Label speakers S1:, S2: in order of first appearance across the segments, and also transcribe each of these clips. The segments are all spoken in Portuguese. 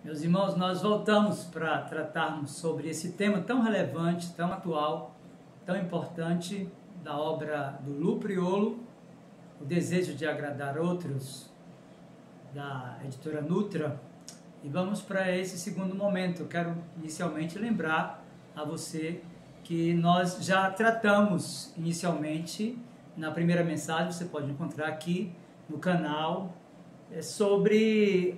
S1: Meus irmãos, nós voltamos para tratarmos sobre esse tema tão relevante, tão atual, tão importante da obra do Lu Priolo, O Desejo de Agradar Outros, da editora Nutra. E vamos para esse segundo momento. Eu quero inicialmente lembrar a você que nós já tratamos inicialmente na primeira mensagem, você pode encontrar aqui no canal, sobre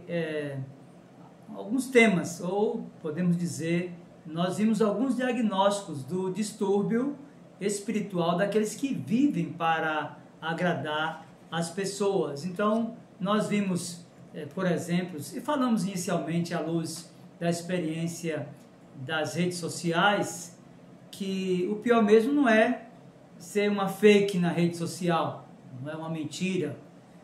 S1: alguns temas, ou podemos dizer, nós vimos alguns diagnósticos do distúrbio espiritual daqueles que vivem para agradar as pessoas. Então, nós vimos, por exemplo, e falamos inicialmente à luz da experiência das redes sociais, que o pior mesmo não é ser uma fake na rede social, não é uma mentira,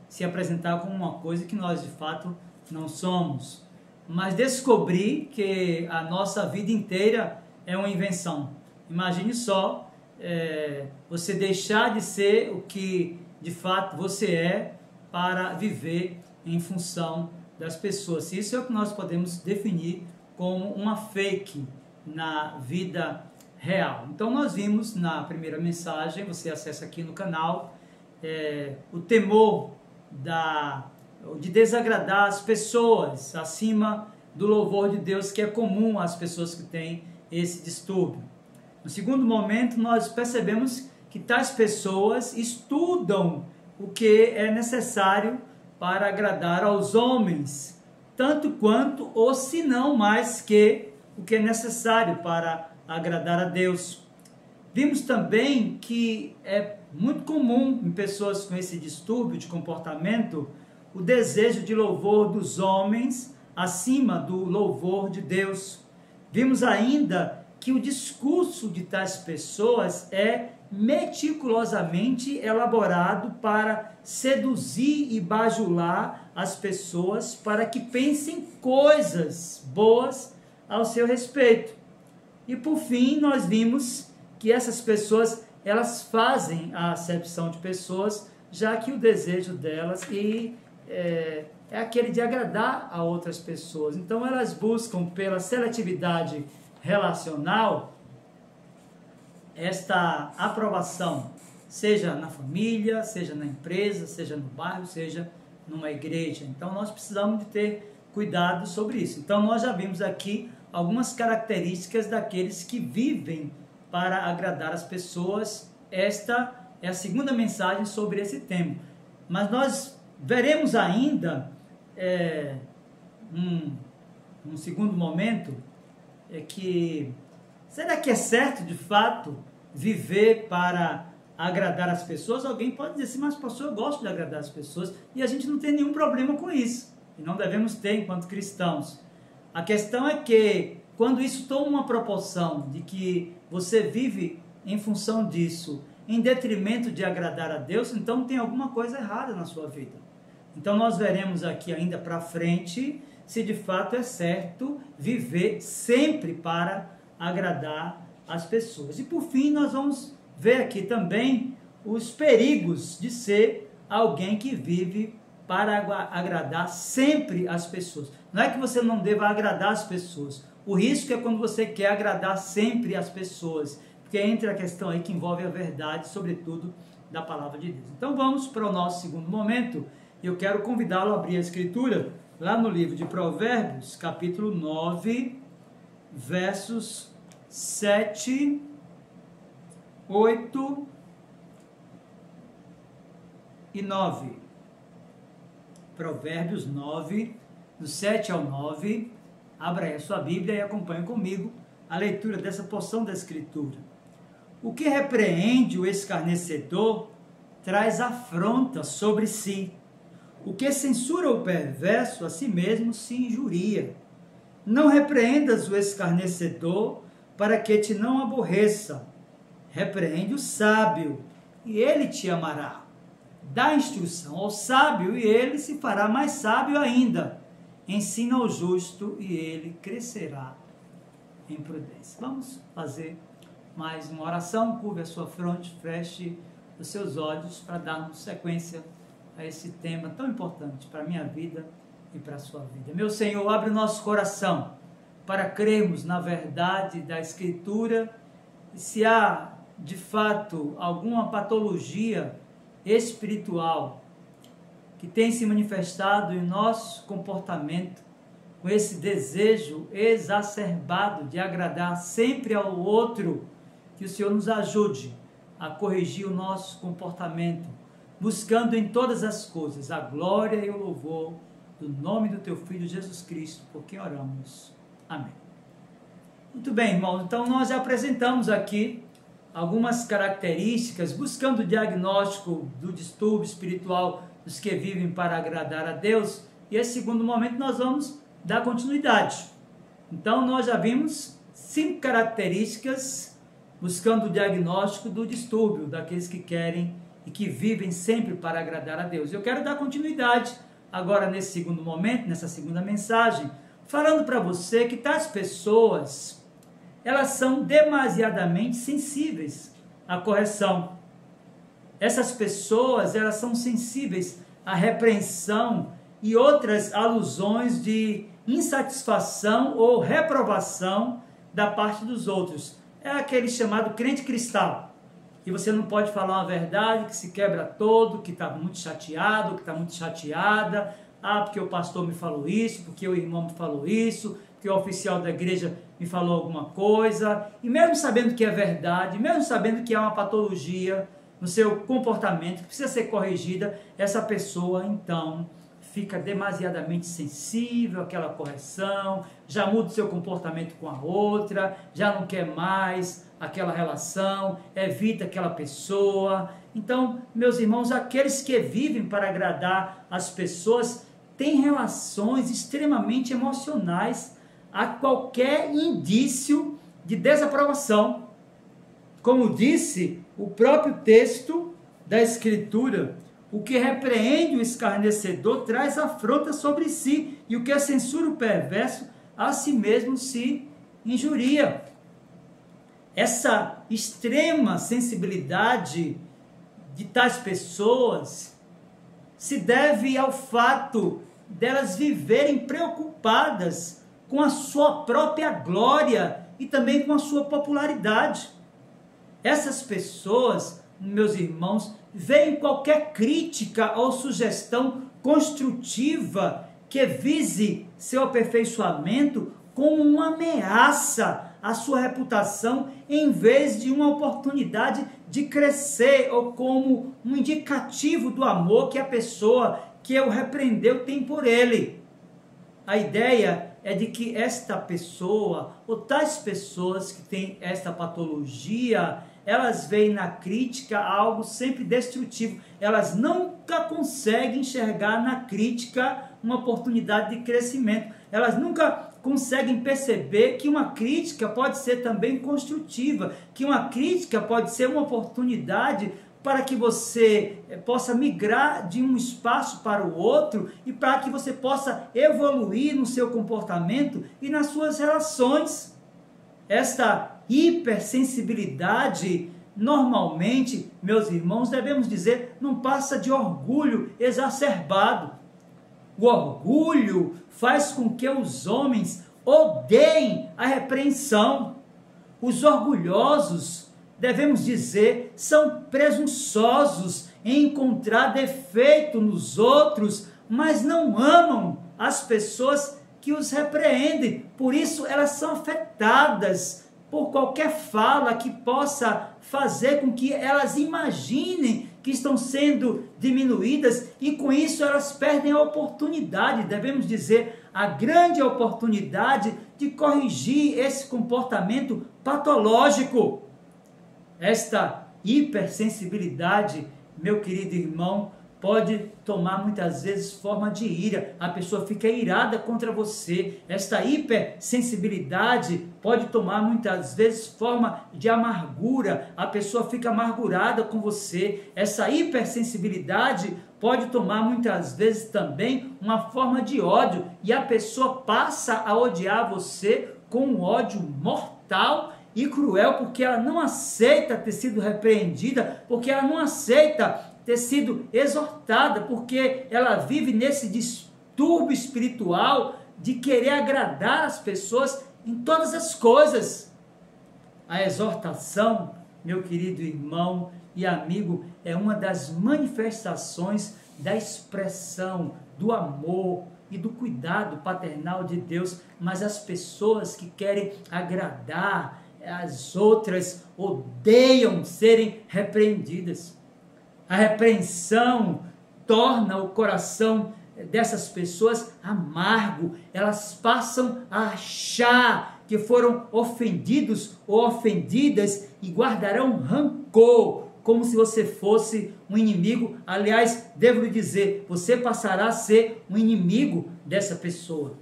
S1: se apresentar como uma coisa que nós de fato não somos, mas descobrir que a nossa vida inteira é uma invenção. Imagine só, você deixar de ser o que de fato você é para viver em função das pessoas. Isso é o que nós podemos definir como uma fake na vida real. Então nós vimos na primeira mensagem, você acessa aqui no canal, o temor de desagradar as pessoas acima do louvor de Deus, que é comum às pessoas que têm esse distúrbio. No segundo momento, nós percebemos que tais pessoas estudam o que é necessário para agradar aos homens, tanto quanto, ou se não mais que, o que é necessário para agradar a Deus. Vimos também que é muito comum em pessoas com esse distúrbio de comportamento o desejo de louvor dos homens acima do louvor de Deus. Vimos ainda que o discurso de tais pessoas é meticulosamente elaborado para seduzir e bajular as pessoas para que pensem coisas boas ao seu respeito. E por fim, nós vimos que essas pessoas, elas fazem a acepção de pessoas, já que o desejo delas é aquele de agradar a outras pessoas. Então elas buscam pela seletividade relacional esta aprovação, seja na família, seja na empresa, seja no bairro, seja numa igreja. Então nós precisamos de ter cuidado sobre isso. Então nós já vimos aqui algumas características daqueles que vivem para agradar as pessoas. Esta é a segunda mensagem sobre esse tema. Mas nós veremos ainda, num segundo momento, que será que é certo, de fato, viver para agradar as pessoas? Alguém pode dizer assim, mas pastor, eu gosto de agradar as pessoas, e a gente não tem nenhum problema com isso, e não devemos ter enquanto cristãos. A questão é que, quando isso toma uma proporção de que você vive em função disso, em detrimento de agradar a Deus, então tem alguma coisa errada na sua vida. Então nós veremos aqui ainda para frente se de fato é certo viver sempre para agradar as pessoas. E por fim nós vamos ver aqui também os perigos de ser alguém que vive para agradar sempre as pessoas. Não é que você não deva agradar as pessoas. O risco é quando você quer agradar sempre as pessoas, porque entra a questão aí que envolve a verdade, sobretudo da palavra de Deus. Então vamos para o nosso segundo momento. Eu quero convidá-lo a abrir a escritura lá no livro de Provérbios, capítulo 9, versos 7, 8 e 9. Provérbios 9, do 7 ao 9. Abra aí a sua Bíblia e acompanhe comigo a leitura dessa porção da Escritura. O que repreende o escarnecedor traz afronta sobre si. O que censura o perverso a si mesmo se injuria. Não repreendas o escarnecedor para que te não aborreça. Repreende o sábio e ele te amará. Dá instrução ao sábio e ele se fará mais sábio ainda. Ensina ao justo e ele crescerá em prudência. Vamos fazer mais uma oração. Curve a sua fronte, feche os seus olhos para darmos sequência a esse tema tão importante para a minha vida e para a sua vida. Meu Senhor, abre o nosso coração para crermos na verdade da Escritura e se há, de fato, alguma patologia espiritual que tem se manifestado em nosso comportamento, com esse desejo exacerbado de agradar sempre ao outro, que o Senhor nos ajude a corrigir o nosso comportamento, buscando em todas as coisas a glória e o louvor do nome do Teu Filho Jesus Cristo, por quem oramos. Amém. Muito bem, irmãos, então nós já apresentamos aqui algumas características, buscando o diagnóstico do distúrbio espiritual dos que vivem para agradar a Deus, e esse segundo momento nós vamos dar continuidade. Então nós já vimos 5 características buscando o diagnóstico do distúrbio daqueles que querem e que vivem sempre para agradar a Deus. Eu quero dar continuidade agora nesse segundo momento, nessa segunda mensagem, falando para você que tais pessoas, elas são demasiadamente sensíveis à correção. Essas pessoas, elas são sensíveis à repreensão e outras alusões de insatisfação ou reprovação da parte dos outros. É aquele chamado crente cristal, que você não pode falar uma verdade, que se quebra todo, que está muito chateado, que está muito chateada, porque o pastor me falou isso, porque o irmão me falou isso, porque o oficial da igreja me falou alguma coisa, e mesmo sabendo que é verdade, mesmo sabendo que há uma patologia no seu comportamento, que precisa ser corrigida, essa pessoa então fica demasiadamente sensível àquela correção, já muda o seu comportamento com a outra, já não quer mais aquela relação, evita aquela pessoa. Então, meus irmãos, aqueles que vivem para agradar as pessoas têm relações extremamente emocionais a qualquer indício de desaprovação. Como disse o próprio texto da Escritura, o que repreende o escarnecedor traz afronta sobre si, e o que censura o perverso a si mesmo se injuria. Essa extrema sensibilidade de tais pessoas se deve ao fato delas viverem preocupadas com a sua própria glória e também com a sua popularidade. Essas pessoas, meus irmãos, veem qualquer crítica ou sugestão construtiva que vise seu aperfeiçoamento como uma ameaça à sua reputação, em vez de uma oportunidade de crescer, ou como um indicativo do amor que a pessoa que o repreendeu tem por ele. A ideia é de que esta pessoa, ou tais pessoas que têm esta patologia, elas veem na crítica algo sempre destrutivo. Elas nunca conseguem enxergar na crítica uma oportunidade de crescimento. Elas nunca conseguem perceber que uma crítica pode ser também construtiva, que uma crítica pode ser uma oportunidade para que você possa migrar de um espaço para o outro e para que você possa evoluir no seu comportamento e nas suas relações. Esta hipersensibilidade, normalmente, meus irmãos, devemos dizer, não passa de orgulho exacerbado. O orgulho faz com que os homens odeiem a repreensão. Os orgulhosos, devemos dizer, são presunçosos em encontrar defeito nos outros, mas não amam as pessoas que os repreendem. Por isso elas são afetadas por qualquer fala que possa fazer com que elas imaginem que estão sendo diminuídas, e com isso elas perdem a oportunidade, devemos dizer, a grande oportunidade de corrigir esse comportamento patológico. Esta hipersensibilidade, meu querido irmão, pode tomar muitas vezes forma de ira. A pessoa fica irada contra você. Esta hipersensibilidade pode tomar muitas vezes forma de amargura. A pessoa fica amargurada com você. Essa hipersensibilidade pode tomar muitas vezes também uma forma de ódio, e a pessoa passa a odiar você com um ódio mortal e cruel, porque ela não aceita ter sido repreendida, porque ela não aceita ter sido exortada, porque ela vive nesse distúrbio distúrbio espiritual de querer agradar as pessoas em todas as coisas. A exortação, meu querido irmão e amigo, é uma das manifestações da expressão do amor e do cuidado paternal de Deus, mas as pessoas que querem agradar as outras odeiam serem repreendidas. A repreensão torna o coração dessas pessoas amargo, elas passam a achar que foram ofendidos ou ofendidas e guardarão rancor, como se você fosse um inimigo. Aliás, devo lhe dizer, você passará a ser um inimigo dessa pessoa.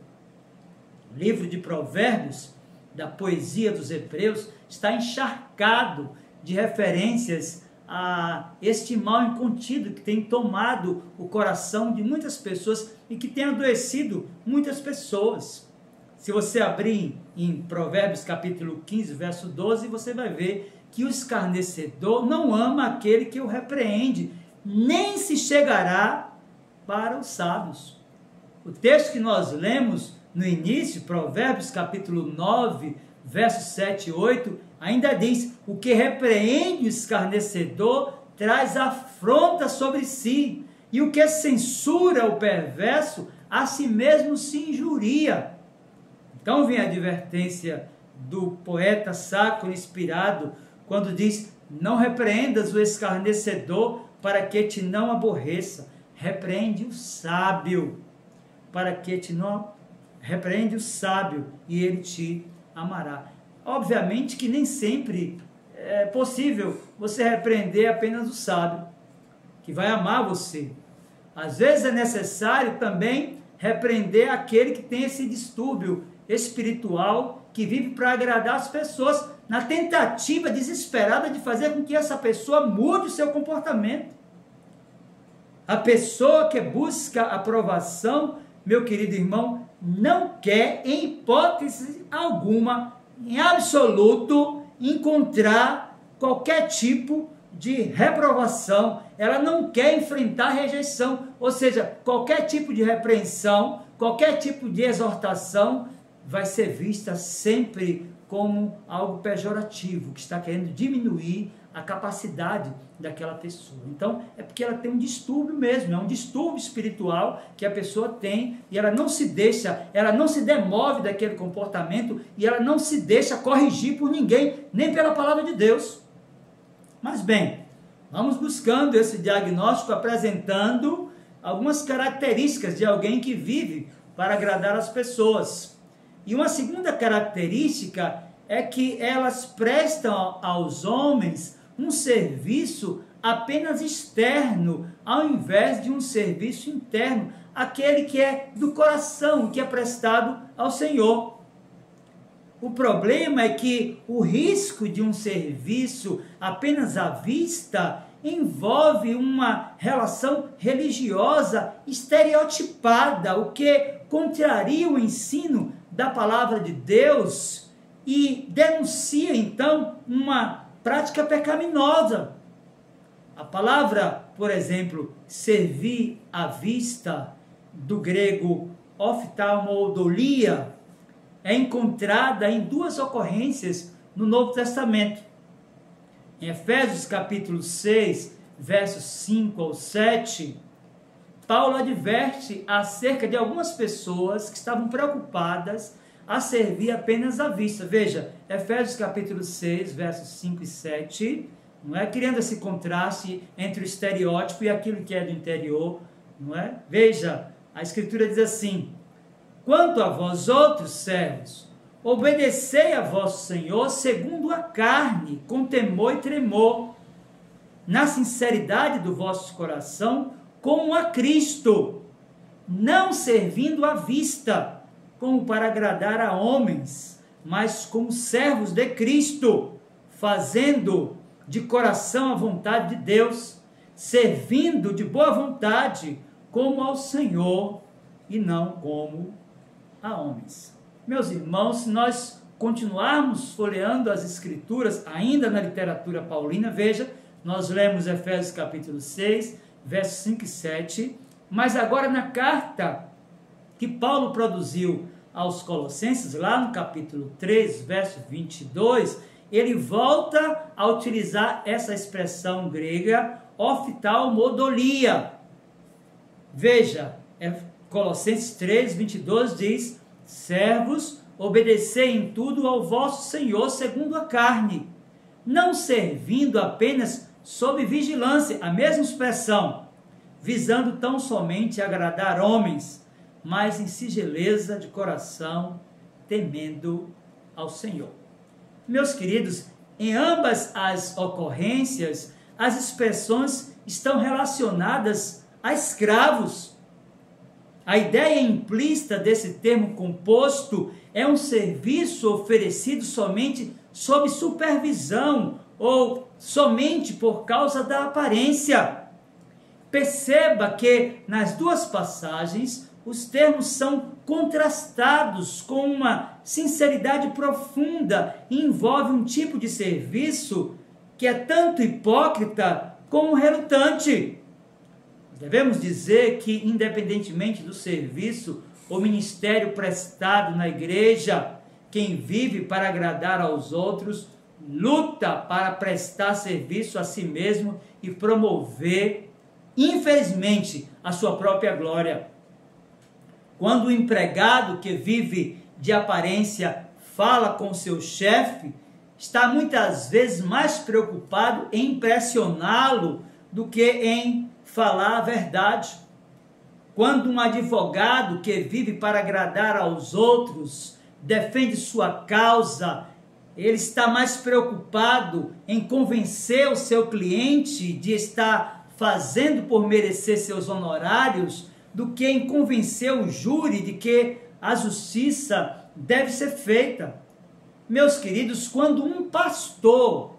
S1: O livro de Provérbios, da poesia dos Hebreus, está encharcado de referências a este mal incontido que tem tomado o coração de muitas pessoas e que tem adoecido muitas pessoas. Se você abrir em Provérbios capítulo 15, verso 12, você vai ver que o escarnecedor não ama aquele que o repreende, nem se chegará para os sábios. O texto que nós lemos no início, Provérbios capítulo 9, versos 7 e 8, ainda diz: o que repreende o escarnecedor traz afronta sobre si, e o que censura o perverso a si mesmo se injuria. Então vem a advertência do poeta sacro inspirado, quando diz: não repreendas o escarnecedor para que te não aborreça, repreende o sábio, para que te não repreende o sábio e ele te amará. Obviamente que nem sempre é possível você repreender apenas o sábio, que vai amar você. Às vezes é necessário também repreender aquele que tem esse distúrbio espiritual, que vive para agradar as pessoas, na tentativa desesperada de fazer com que essa pessoa mude o seu comportamento. A pessoa que busca aprovação, meu querido irmão, não quer, em hipótese alguma, em absoluto, encontrar qualquer tipo de reprovação. Ela não quer enfrentar rejeição, ou seja, qualquer tipo de repreensão, qualquer tipo de exortação vai ser vista sempre como algo pejorativo, que está querendo diminuir a capacidade daquela pessoa. Então, é porque ela tem um distúrbio mesmo, é um distúrbio espiritual que a pessoa tem, e ela não se deixa, ela não se demove daquele comportamento, e ela não se deixa corrigir por ninguém, nem pela palavra de Deus. Mas bem, vamos buscando esse diagnóstico, apresentando algumas características de alguém que vive para agradar as pessoas. E uma segunda característica é que elas prestam aos homens um serviço apenas externo, ao invés de um serviço interno, aquele que é do coração, que é prestado ao Senhor. O problema é que o risco de um serviço apenas à vista envolve uma relação religiosa estereotipada, o que contraria o ensino da palavra de Deus e denuncia então uma prática pecaminosa. A palavra, por exemplo, servir à vista, do grego oftalmodolia, é encontrada em duas ocorrências no Novo Testamento. Em Efésios capítulo 6, versos 5 ao 7, Paulo adverte acerca de algumas pessoas que estavam preocupadas a servir apenas à vista. Veja, Efésios capítulo 6, versos 5 e 7, não é? Criando esse contraste entre o estereótipo e aquilo que é do interior, não é? Veja, a Escritura diz assim: quanto a vós outros servos, obedecei a vosso Senhor segundo a carne, com temor e tremor, na sinceridade do vosso coração, como a Cristo, não servindo à vista, como para agradar a homens, mas como servos de Cristo, fazendo de coração a vontade de Deus, servindo de boa vontade, como ao Senhor, e não como a homens. Meus irmãos, se nós continuarmos folheando as Escrituras, ainda na literatura paulina, veja, nós lemos Efésios capítulo 6, versos 5 e 7, mas agora na carta que Paulo produziu aos Colossenses, lá no capítulo 3, verso 22, ele volta a utilizar essa expressão grega, oftalmodolia. Veja, Colossenses 3, 22 diz: servos, obedecei em tudo ao vosso Senhor segundo a carne, não servindo apenas sob vigilância, a mesma expressão, visando tão somente agradar homens, mas em singeleza de coração, temendo ao Senhor. Meus queridos, em ambas as ocorrências, as expressões estão relacionadas a escravos. A ideia implícita desse termo composto é um serviço oferecido somente sob supervisão ou somente por causa da aparência. Perceba que nas duas passagens os termos são contrastados com uma sinceridade profunda e envolve um tipo de serviço que é tanto hipócrita como relutante. Devemos dizer que, independentemente do serviço ou ministério prestado na igreja, quem vive para agradar aos outros, luta para prestar serviço a si mesmo e promover, infelizmente, a sua própria glória. Quando o empregado que vive de aparência fala com seu chefe, está muitas vezes mais preocupado em impressioná-lo do que em falar a verdade. Quando um advogado que vive para agradar aos outros defende sua causa, ele está mais preocupado em convencer o seu cliente de estar fazendo por merecer seus honorários do que em convencer o júri de que a justiça deve ser feita. Meus queridos, quando um pastor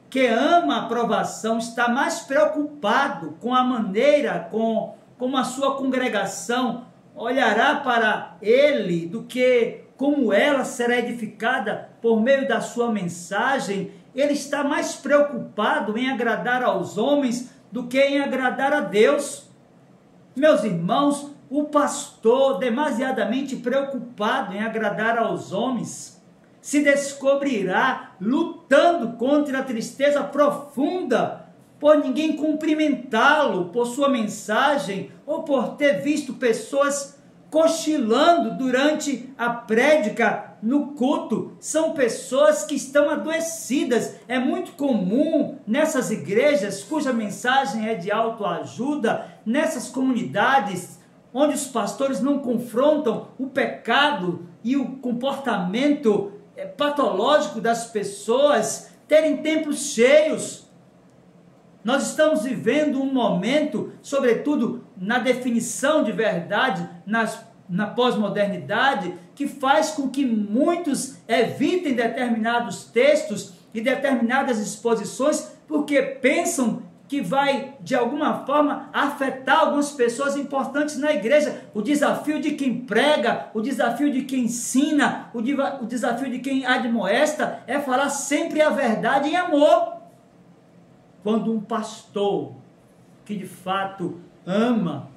S1: que ama a aprovação está mais preocupado com a maneira como a sua congregação olhará para ele do que como ela será edificada por meio da sua mensagem, ele está mais preocupado em agradar aos homens do que em agradar a Deus. Meus irmãos, o pastor demasiadamente preocupado em agradar aos homens se descobrirá lutando contra a tristeza profunda por ninguém cumprimentá-lo por sua mensagem ou por ter visto pessoas cochilando durante a prédica no culto. São pessoas que estão adoecidas. É muito comum nessas igrejas cuja mensagem é de autoajuda, nessas comunidades onde os pastores não confrontam o pecado e o comportamento patológico das pessoas, terem templos cheios. Nós estamos vivendo um momento, sobretudo na definição de verdade, na pós-modernidade, que faz com que muitos evitem determinados textos e determinadas exposições, porque pensam que vai, de alguma forma, afetar algumas pessoas importantes na igreja. O desafio de quem prega, o desafio de quem ensina, o desafio de quem admoesta é falar sempre a verdade em amor. Quando um pastor que de fato ama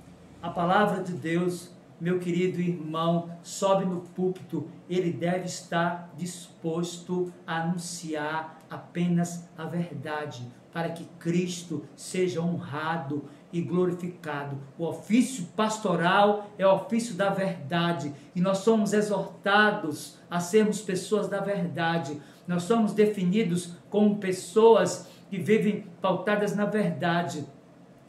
S1: a palavra de Deus, meu querido irmão, sobe no púlpito, ele deve estar disposto a anunciar apenas a verdade, para que Cristo seja honrado e glorificado. O ofício pastoral é o ofício da verdade, e nós somos exortados a sermos pessoas da verdade. Nós somos definidos como pessoas que vivem pautadas na verdade.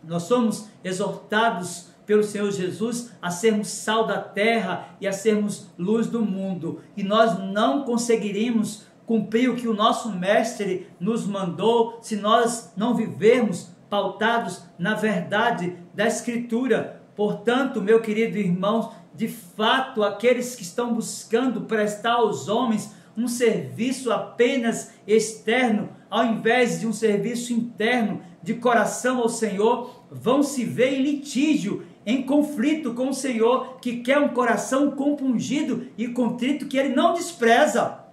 S1: Nós somos exortados pelo Senhor Jesus a sermos sal da terra e a sermos luz do mundo. E nós não conseguiríamos cumprir o que o nosso mestre nos mandou se nós não vivermos pautados na verdade da Escritura. Portanto, meu querido irmão, de fato, aqueles que estão buscando prestar aos homens um serviço apenas externo, ao invés de um serviço interno de coração ao Senhor, vão se ver em litígio, em conflito com o Senhor, que quer um coração compungido e contrito, que Ele não despreza.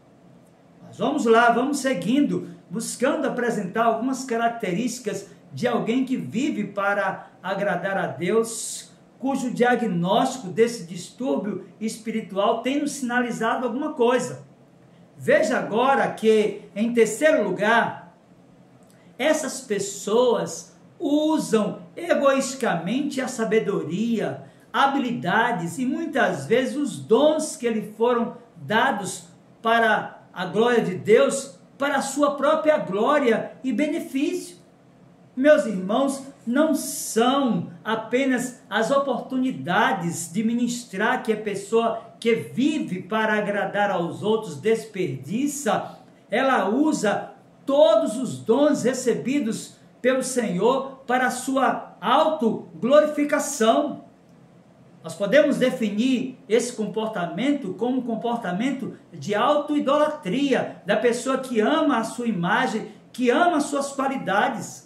S1: Mas vamos lá, vamos seguindo, buscando apresentar algumas características de alguém que vive para agradar a Deus, cujo diagnóstico desse distúrbio espiritual tem nos sinalizado alguma coisa. Veja agora que, em terceiro lugar, essas pessoas usam egoisticamente a sabedoria, habilidades e muitas vezes os dons que lhe foram dados para a glória de Deus, para a sua própria glória e benefício. Meus irmãos, não são apenas as oportunidades de ministrar que a pessoa que vive para agradar aos outros desperdiça, ela usa todos os dons recebidos pelo Senhor para a sua autoglorificação. Nós podemos definir esse comportamento como um comportamento de autoidolatria, da pessoa que ama a sua imagem, que ama as suas qualidades.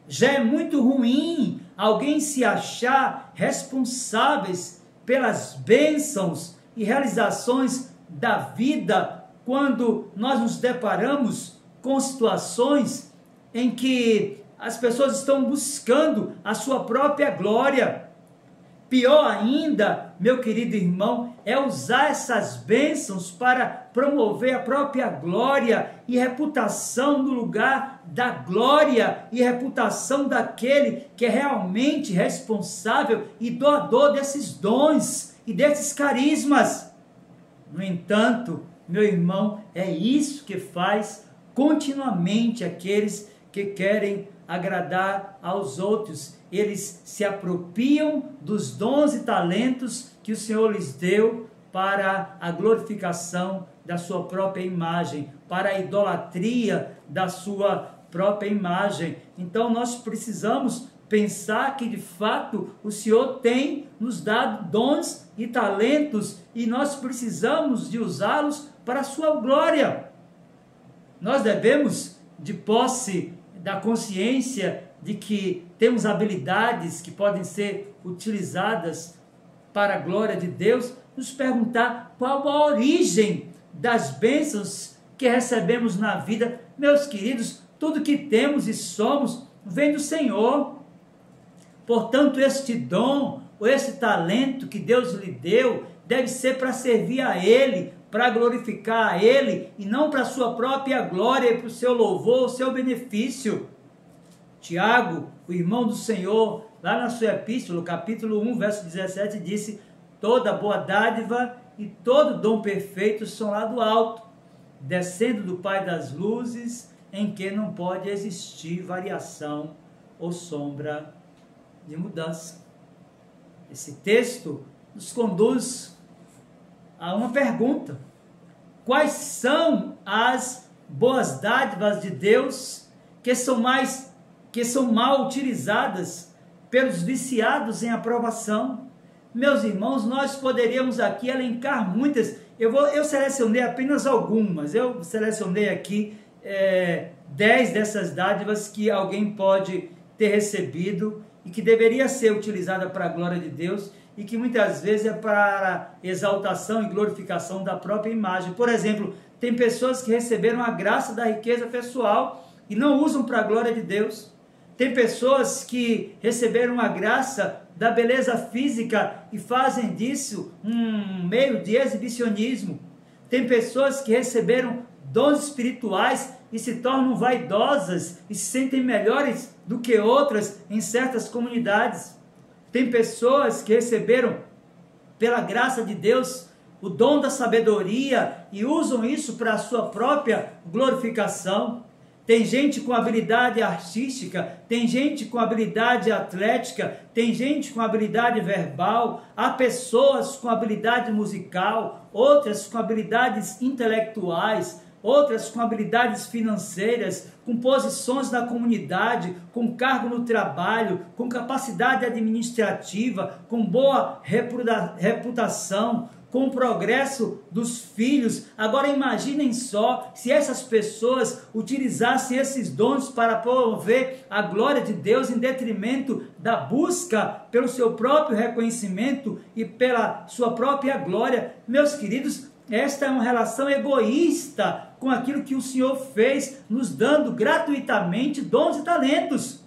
S1: Já é muito ruim alguém se achar responsáveis pelas bênçãos e realizações da vida quando nós nos deparamos com situações em que as pessoas estão buscando a sua própria glória. Pior ainda, meu querido irmão, é usar essas bênçãos para promover a própria glória e reputação no lugar da glória e reputação daquele que é realmente responsável e doador desses dons e desses carismas. No entanto, meu irmão, é isso que faz continuamente aqueles que querem agradar aos outros. Eles se apropriam dos dons e talentos que o Senhor lhes deu para a glorificação da sua própria imagem, para a idolatria da sua própria imagem. Então nós precisamos pensar que de fato o Senhor tem nos dado dons e talentos e nós precisamos de usá-los para a sua glória. Nós devemos, de posse da consciência de que temos habilidades que podem ser utilizadas para a glória de Deus, nos perguntar qual a origem das bênçãos que recebemos na vida. Meus queridos, tudo que temos e somos vem do Senhor. Portanto, este dom, ou esse talento que Deus lhe deu, deve ser para servir a Ele, para glorificar a Ele, e não para a sua própria glória e para o seu louvor, o seu benefício. Tiago, o irmão do Senhor, lá na sua epístola, capítulo 1, verso 17, disse: toda boa dádiva e todo dom perfeito são lá do alto, descendo do Pai das luzes, em que não pode existir variação ou sombra de mudança. Esse texto nos conduz a uma pergunta: quais são as boas dádivas de Deus que são mal utilizadas pelos viciados em aprovação? Meus irmãos, nós poderíamos aqui elencar muitas. Eu selecionei apenas algumas. Eu selecionei aqui 10 dessas dádivas que alguém pode ter recebido e que deveria ser utilizada para a glória de Deus e que muitas vezes é para exaltação e glorificação da própria imagem. Por exemplo, tem pessoas que receberam a graça da riqueza pessoal e não usam para a glória de Deus. Tem pessoas que receberam a graça da beleza física e fazem disso um meio de exibicionismo. Tem pessoas que receberam dons espirituais e se tornam vaidosas e se sentem melhores do que outras em certas comunidades. Tem pessoas que receberam, pela graça de Deus, o dom da sabedoria e usam isso para a sua própria glorificação. Tem gente com habilidade artística, tem gente com habilidade atlética, tem gente com habilidade verbal, há pessoas com habilidade musical, outras com habilidades intelectuais, outras com habilidades financeiras, com posições na comunidade, com cargo no trabalho, com capacidade administrativa, com boa reputação, com o progresso dos filhos. Agora imaginem só se essas pessoas utilizassem esses dons para promover a glória de Deus em detrimento da busca pelo seu próprio reconhecimento e pela sua própria glória. Meus queridos, esta é uma relação egoísta com aquilo que o Senhor fez, nos dando gratuitamente dons e talentos.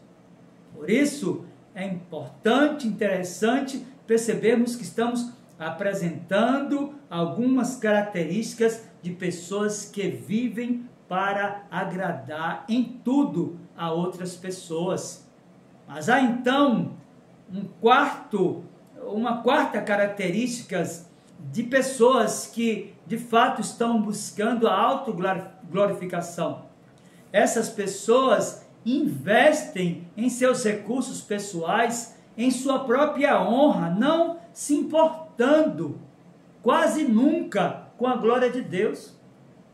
S1: Por isso, é importante, interessante percebemos que estamos apresentando algumas características de pessoas que vivem para agradar em tudo a outras pessoas. Mas há então uma quarta característica de pessoas que de fato estão buscando a autoglorificação. Essas pessoas investem em seus recursos pessoais, em sua própria honra, não se importando quase nunca com a glória de Deus.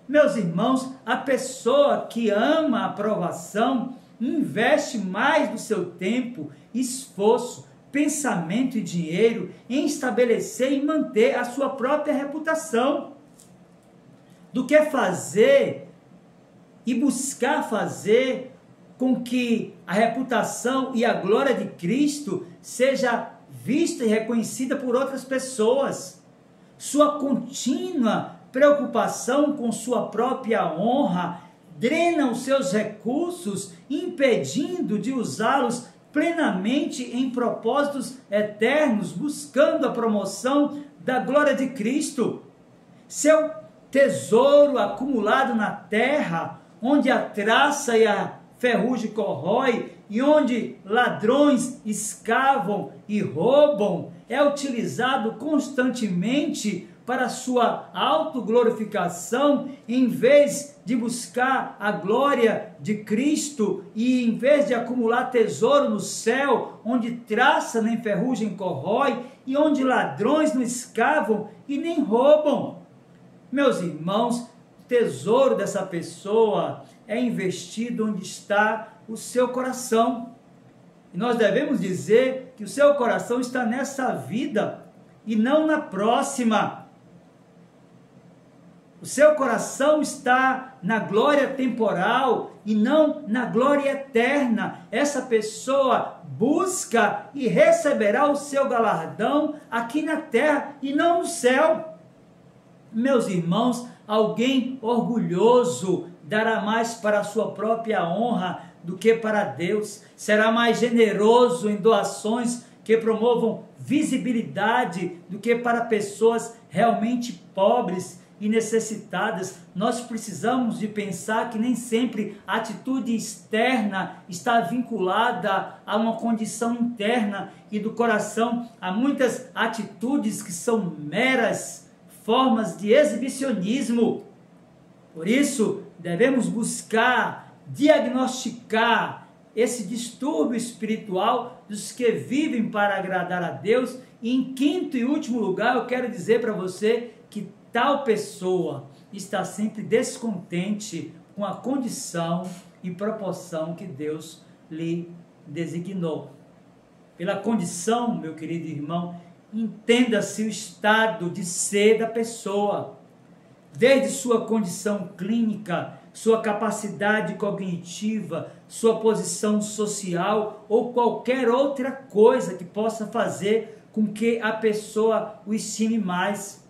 S1: Meus irmãos, a pessoa que ama a aprovação investe mais do seu tempo, esforço, pensamento e dinheiro em estabelecer e manter a sua própria reputação, do que fazer e buscar fazer com que a reputação e a glória de Cristo seja vista e reconhecida por outras pessoas. Sua contínua preocupação com sua própria honra drena os seus recursos, impedindo de usá-los plenamente em propósitos eternos, buscando a promoção da glória de Cristo. Seu tesouro acumulado na terra, onde a traça e a ferrugem corrói, e onde ladrões escavam e roubam, é utilizado constantemente para sua autoglorificação, em vez de buscar a glória de Cristo, e em vez de acumular tesouro no céu, onde traça nem ferrugem corrói, e onde ladrões não escavam e nem roubam. Meus irmãos, o tesouro dessa pessoa é investido onde está o seu coração. E nós devemos dizer que o seu coração está nessa vida e não na próxima. O seu coração está na glória temporal e não na glória eterna. Essa pessoa busca e receberá o seu galardão aqui na terra e não no céu. Meus irmãos, alguém orgulhoso dará mais para a sua própria honra do que para Deus. Será mais generoso em doações que promovam visibilidade do que para pessoas realmente pobres e necessitadas. Nós precisamos de pensar que nem sempre a atitude externa está vinculada a uma condição interna e do coração. Há muitas atitudes que são meras formas de exibicionismo. Por isso, devemos buscar diagnosticar esse distúrbio espiritual dos que vivem para agradar a Deus. E em quinto e último lugar, eu quero dizer para você que tal pessoa está sempre descontente com a condição e proporção que Deus lhe designou. Pela condição, meu querido irmão, entenda-se o estado de ser da pessoa, desde sua condição clínica, sua capacidade cognitiva, sua posição social ou qualquer outra coisa que possa fazer com que a pessoa o estime mais.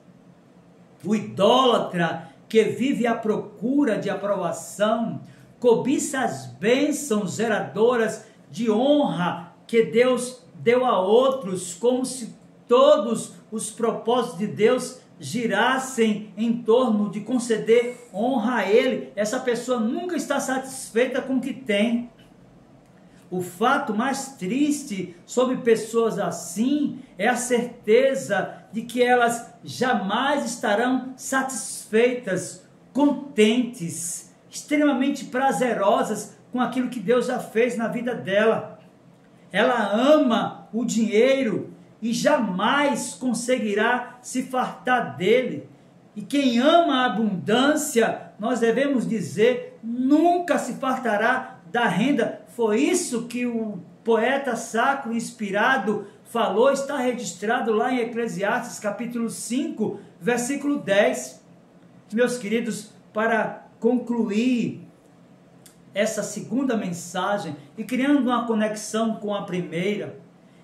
S1: O idólatra que vive à procura de aprovação, cobiça as bênçãos geradoras de honra que Deus deu a outros, como se todos os propósitos de Deus girassem em torno de conceder honra a Ele. Essa pessoa nunca está satisfeita com o que tem. O fato mais triste sobre pessoas assim é a certeza de que elas jamais estarão satisfeitas, contentes, extremamente prazerosas com aquilo que Deus já fez na vida dela. Ela ama o dinheiro e jamais conseguirá se fartar dele. E quem ama a abundância, nós devemos dizer, nunca se fartará da renda. Foi isso que o poeta sacro inspirado falou, está registrado lá em Eclesiastes capítulo 5, versículo 10. Meus queridos, para concluir essa segunda mensagem e criando uma conexão com a primeira,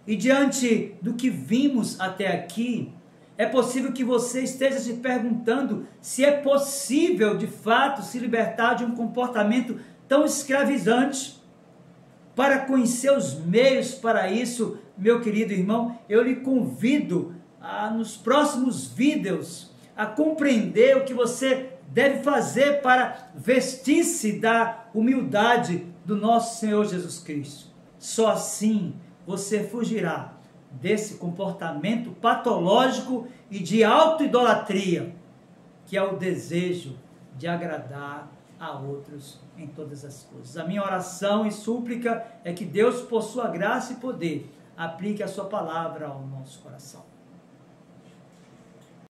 S1: e diante do que vimos até aqui, é possível que você esteja se perguntando se é possível de fato se libertar de um comportamento tão escravizante. Para conhecer os meios para isso, meu querido irmão, eu lhe convido nos próximos vídeos a compreender o que você deve fazer para vestir-se da humildade do nosso Senhor Jesus Cristo. Só assim você fugirá desse comportamento patológico e de autoidolatria, que é o desejo de agradar a outros em todas as coisas. A minha oração e súplica é que Deus, por sua graça e poder, aplique a sua palavra ao nosso coração.